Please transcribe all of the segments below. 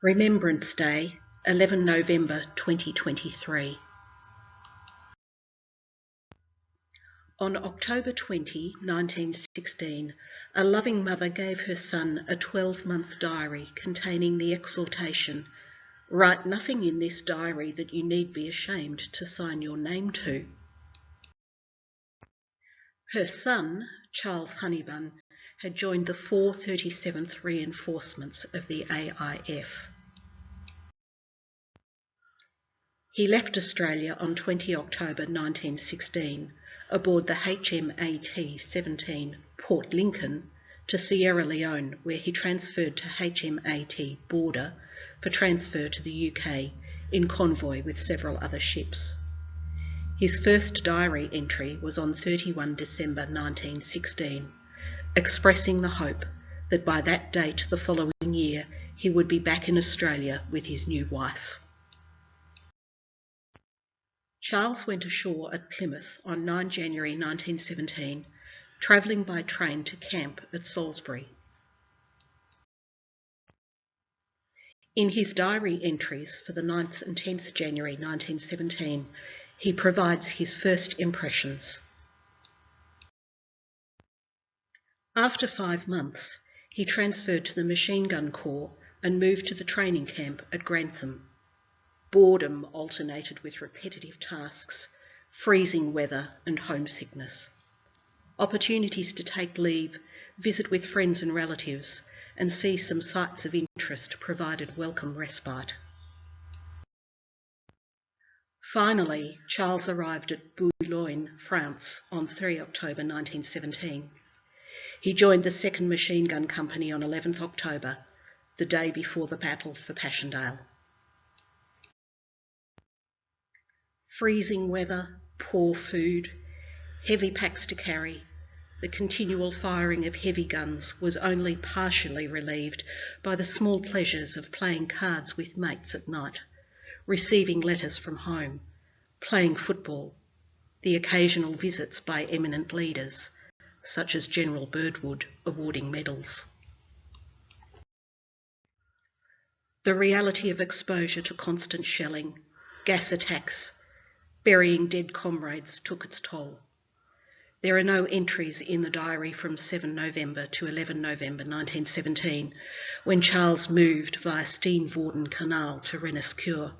Remembrance Day, 11 November 2023. On October 20, 1916, a loving mother gave her son a 12-month diary containing the exhortation, "Write nothing in this diary that you need be ashamed to sign your name to." Her son, Charles Honybun, had joined the 437th Reinforcements of the AIF. He left Australia on 20 October 1916 aboard the HMAT-17 Port Lincoln to Sierra Leone, where he transferred to HMAT Border for transfer to the UK in convoy with several other ships. His first diary entry was on 31 December 1916, expressing the hope that by that date the following year he would be back in Australia with his new wife. Charles went ashore at Plymouth on 9 January 1917, travelling by train to camp at Salisbury. In his diary entries for the 9th and 10th January 1917, he provides his first impressions. After 5 months, he transferred to the Machine Gun Corps and moved to the training camp at Grantham. Boredom alternated with repetitive tasks, freezing weather and homesickness. Opportunities to take leave, visit with friends and relatives, and see some sights of interest provided welcome respite. Finally, Charles arrived at Boulogne, France on 3 October 1917. He joined the 2nd Machine Gun Company on 11th October, the day before the battle for Passchendaele. Freezing weather, poor food, heavy packs to carry, the continual firing of heavy guns was only partially relieved by the small pleasures of playing cards with mates at night, receiving letters from home, playing football, the occasional visits by eminent leaders, such as General Birdwood, awarding medals. The reality of exposure to constant shelling, gas attacks, burying dead comrades took its toll. There are no entries in the diary from 7 November to 11 November 1917, when Charles moved via Steenvoorden Canal to Rennescoeur.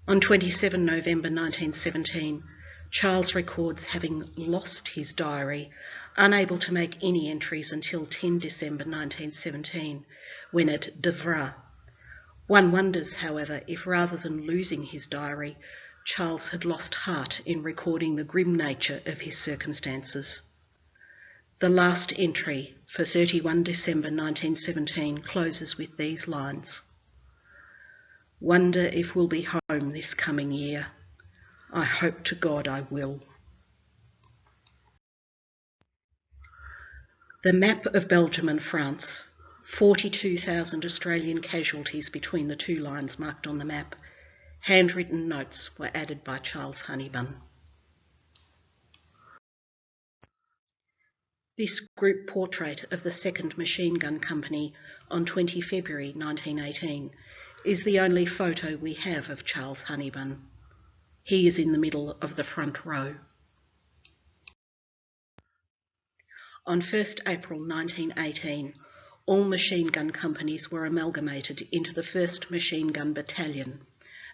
On 27 November 1917, Charles records having lost his diary, unable to make any entries until 10 December 1917, when at Devra. One wonders, however, if rather than losing his diary, Charles had lost heart in recording the grim nature of his circumstances. The last entry for 31 December 1917 closes with these lines: "Wonder if we'll be home this coming year. I hope to God I will." The map of Belgium and France, 42,000 Australian casualties between the two lines marked on the map. Handwritten notes were added by Charles Honybun. This group portrait of the 2nd Machine Gun Company on 20 February 1918 is the only photo we have of Charles Honybun. He is in the middle of the front row. On 1st April 1918, all machine gun companies were amalgamated into the 1st Machine Gun Battalion,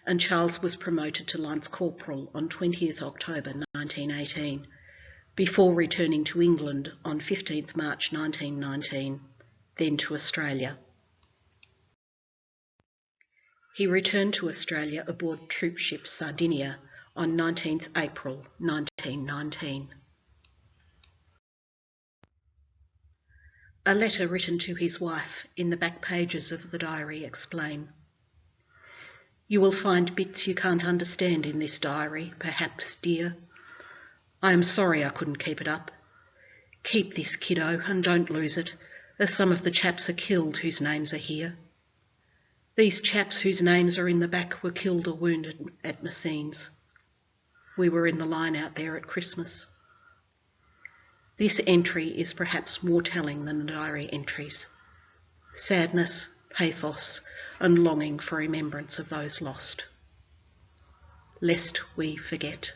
and Charles was promoted to Lance Corporal on 20th October 1918, before returning to England on 15th March 1919, then to Australia. He returned to Australia aboard troop ship Sardinia on 19th April 1919. A letter written to his wife in the back pages of the diary explain: "You will find bits you can't understand in this diary, perhaps, dear. I am sorry I couldn't keep it up. Keep this, kiddo, and don't lose it, as some of the chaps are killed whose names are here. These chaps whose names are in the back were killed or wounded at Messines. We were in the line out there at Christmas." This entry is perhaps more telling than the diary entries. Sadness, pathos, and longing for remembrance of those lost. Lest we forget.